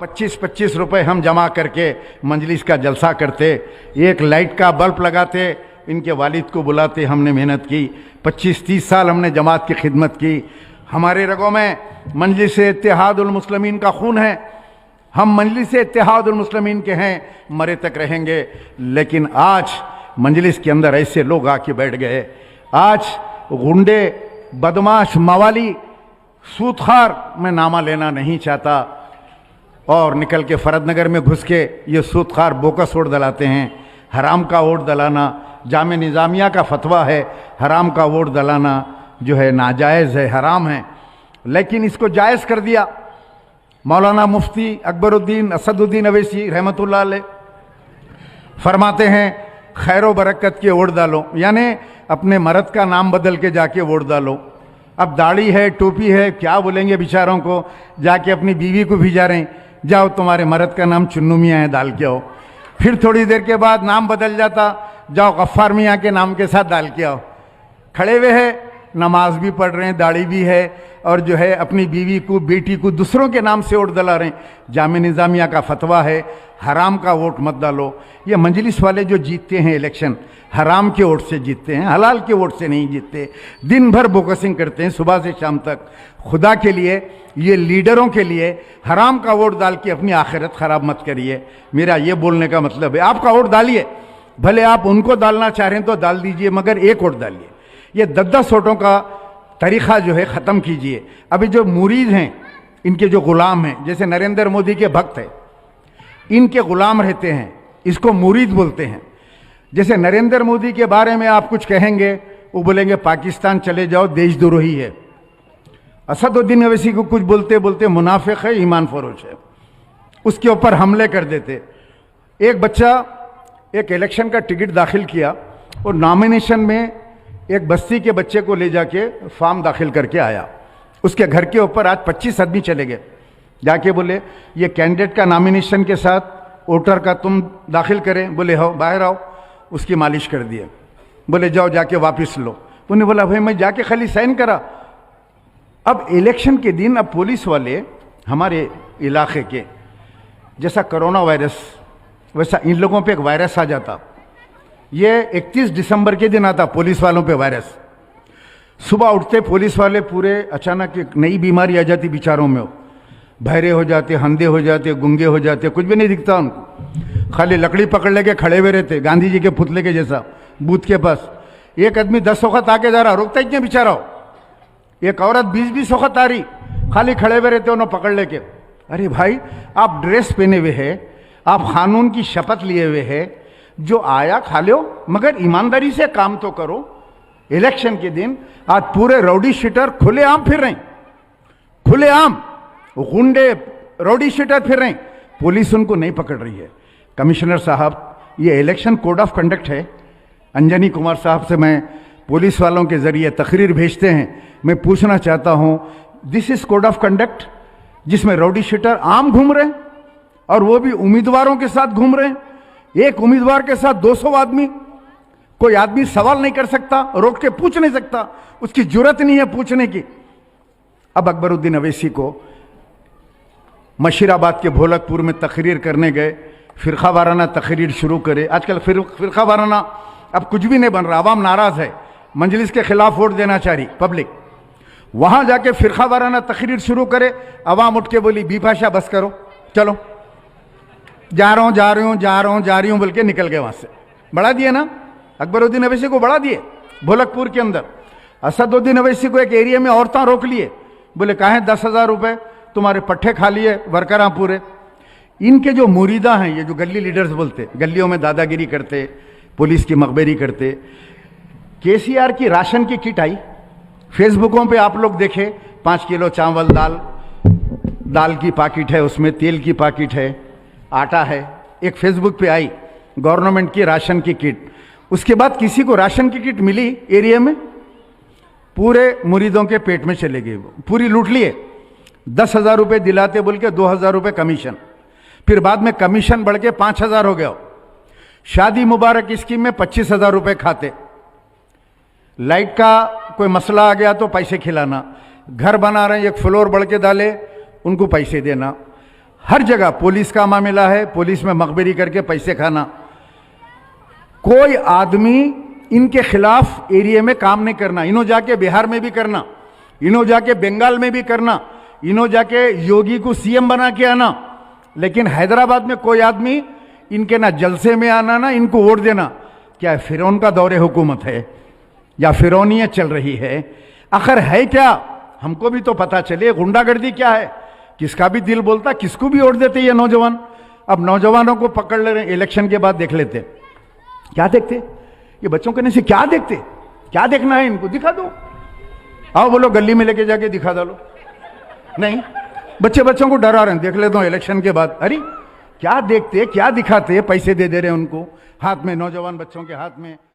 25-25 रुपए हम जमा करके मंजलिस का जलसा करते, एक लाइट का बल्ब लगाते, इनके वालिद को बुलाते। हमने मेहनत की, 25-30 साल हमने जमात की खिदमत की। हमारे रगों में मजलिस इत्तेहादुल मुस्लिमीन का खून है, हम मजलिस इत्तेहादुल मुस्लिमीन के हैं, मरे तक रहेंगे। लेकिन आज मजलिस के अंदर ऐसे लोग आके बैठ गए, आज गुंडे, बदमाश, मवाली, सूदखार, मैं नामा लेना नहीं चाहता, और निकल के फरदनगर में घुस के ये सूदखार बोकस वोट दलाते हैं। हराम का वोट दलाना, जामे निज़ामिया का फतवा है, हराम का वोट दलाना जो है नाजायज़ है, हराम है, लेकिन इसको जायज़ कर दिया। मौलाना मुफ्ती अकबरुद्दीन असदुद्दीन अवैसी रहमतुल्लाह अलैह फरमाते हैं खैर बरकत के वोट डालो, यानी अपने मर्द का नाम बदल के जाके वोट डालो। अब दाढ़ी है, टोपी है, क्या बोलेंगे बेचारों को, जाके अपनी बीवी को भिजा रहे हैं, जाओ तुम्हारे मर्द का नाम चुन्नू मियाँ है, डाल के आओ। फिर थोड़ी देर के बाद नाम बदल जाता, जाओ गफ्फार मियाँ के नाम के साथ डाल के आओ। खड़े हुए हैं, नमाज भी पढ़ रहे हैं, दाढ़ी भी है, और जो है अपनी बीवी को, बेटी को दूसरों के नाम से वोट दिला रहे हैं। जामे निज़ामिया का फतवा है, हराम का वोट मत डालो। ये मजलिस वाले जो जीतते हैं इलेक्शन, हराम के वोट से जीतते हैं, हलाल के वोट से नहीं जीतते। दिन भर बोकसिंग करते हैं सुबह से शाम तक। खुदा के लिए, ये लीडरों के लिए हराम का वोट डाल के अपनी आखिरत ख़राब मत करिए। मेरा ये बोलने का मतलब है, आपका वोट डालिए, भले आप उनको डालना चाह रहे हैं तो डाल दीजिए, मगर एक वोट डालिए। ये 10-10 वोटों का तरीक़ा जो है ख़त्म कीजिए। अभी जो मुरीद हैं, इनके जो ग़ुलाम हैं, जैसे नरेंद्र मोदी के भक्त हैं, इनके ग़ुलाम रहते हैं, इसको मुरीद बोलते हैं। जैसे नरेंद्र मोदी के बारे में आप कुछ कहेंगे, वो बोलेंगे पाकिस्तान चले जाओ, देशद्रोही है। असदुद्दीन अवैसी को कुछ बोलते बोलते मुनाफिक है, ईमान फरोश है, उसके ऊपर हमले कर देते। एक बच्चा एक इलेक्शन का टिकट दाखिल किया और नॉमिनेशन में एक बस्ती के बच्चे को ले जाके फॉर्म दाखिल करके आया। उसके घर के ऊपर आज 25 आदमी चले गए, जाके बोले ये कैंडिडेट का नॉमिनेशन के साथ वोटर का तुम दाखिल करें। बोले हो, बाहर आओ। उसकी मालिश कर दिए, बोले जाओ जाके वापस लो। उन्हें बोला भाई मैं जाके खाली साइन करा। अब इलेक्शन के दिन अब पुलिस वाले हमारे इलाके के, जैसा कोरोना वायरस वैसा इन लोगों पे एक वायरस आ जाता। ये 31 दिसंबर के दिन आता पुलिस वालों पे वायरस। सुबह उठते पुलिस वाले पूरे अचानक एक नई बीमारी आ जाती बेचारों में, बहरे हो जाते, अंधे हो जाते, गूंगे हो जाते, कुछ भी नहीं दिखता उनको, खाली लकड़ी पकड़ लेके खड़े हुए रहते, गांधी जी के पुतले के जैसा बूथ के पास। एक आदमी 10 वक्त आके जा रहा, रोकता ही क्या बेचारा हो। एक औरत 20-20 वक्त आ रही, खाली खड़े हुए रहते उन्होंने पकड़ लेके। अरे भाई आप ड्रेस पहने हुए हैं, आप कानून की शपथ लिए हुए हैं, जो आया खा लो, मगर ईमानदारी से काम तो करो। इलेक्शन के दिन आज पूरे राउडी शीटर खुलेआम फिर रहे, खुलेआम गुंडे राउडी शीटर फिर रहे, पुलिस उनको नहीं पकड़ रही है। कमिश्नर साहब, ये इलेक्शन कोड ऑफ कंडक्ट है। अंजनी कुमार साहब से मैं पुलिस वालों के जरिए तकरीर भेजते हैं, मैं पूछना चाहता हूं, this is code of conduct जिसमें राउडी शीटर आम घूम रहे हैं, और वो भी उम्मीदवारों के साथ घूम रहे हैं। एक उम्मीदवार के साथ 200 आदमी, कोई आदमी सवाल नहीं कर सकता, रोक के पूछ नहीं सकता, उसकी जरूरत नहीं है पूछने की। अब अकबरुद्दीन अवैसी को मशीराबाद के भोलकपुर में तकरीर करने गए, फिरका वाराना तकरीर शुरू करे। आजकल फिरका वाराना अब कुछ भी नहीं बन रहा, आवाम नाराज है, मजलिस के खिलाफ वोट देना चाह रही पब्लिक। वहां जाके फिरका वाराना तकरीर शुरू करे, आवाम उठ के बोली बिपाशा बस करो, चलो जा रहा हूं जा रही हूं जा रहा हूं जा रही हूं बोल के निकल गए वहां से। बढ़ा दिए ना, अकबरुद्दीन अवैसी को बढ़ा दिए भोलकपुर के अंदर। असदुद्दीन अवैसी को एक एरिया में औरतें रोक लिए, बोले कहा है 10,000 रुपए तुम्हारे पट्टे खा लिए वर्करां पूरे। इनके जो मुरीदा हैं, ये जो गली लीडर्स बोलते, गलियों में दादागिरी करते, पुलिस की मकबरी करते। केसीआर की राशन की किट आई, फेसबुकों पे आप लोग देखे, 5 किलो चावल, दाल की पैकेट है, उसमें तेल की पैकेट है, आटा है। एक फेसबुक पे आई गवर्नमेंट की राशन की किट। उसके बाद किसी को राशन की किट मिली एरिया में, पूरे मुरीदों के पेट में चले गए, वो पूरी लूट लिए। 10,000 रुपये दिलाते बोल के 2,000 रुपये कमीशन, फिर बाद में कमीशन बढ़ के 5,000 हो गया। शादी मुबारक स्कीम में 25,000 रुपये खाते, लाइट का कोई मसला आ गया तो पैसे खिलाना, घर बना रहे हैं एक फ्लोर बढ़ के डाले उनको पैसे देना। हर जगह पुलिस का मामला है, पुलिस में मखबरी करके पैसे खाना। कोई आदमी इनके खिलाफ एरिया में काम नहीं करना, इन्हों जाके बिहार में भी करना, इन्हों जाके बंगाल में भी करना, इन्हों जाके योगी को सीएम बना के आना, लेकिन हैदराबाद में कोई आदमी इनके ना जलसे में आना ना इनको वोट देना। क्या फिरौन का दौरे हुकूमत है या फिरौनियत चल रही है? आखिर है क्या? हमको भी तो पता चले गुंडागर्दी क्या है। किसका भी दिल बोलता, किसको भी वोट देते ये नौजवान। अब नौजवानों को पकड़ ले रहे, इलेक्शन के बाद देख लेते क्या देखते ये बच्चों के से, क्या देखते, क्या देखना है इनको, दिखा दो। आओ बोलो गली में लेके जाके दिखा डालो। नहीं, बच्चों को डरा रहे हैं, देख लेता हूं इलेक्शन के बाद। अरे क्या देखते, क्या दिखाते, पैसे दे रहे हैं उनको हाथ में, नौजवान बच्चों के हाथ में।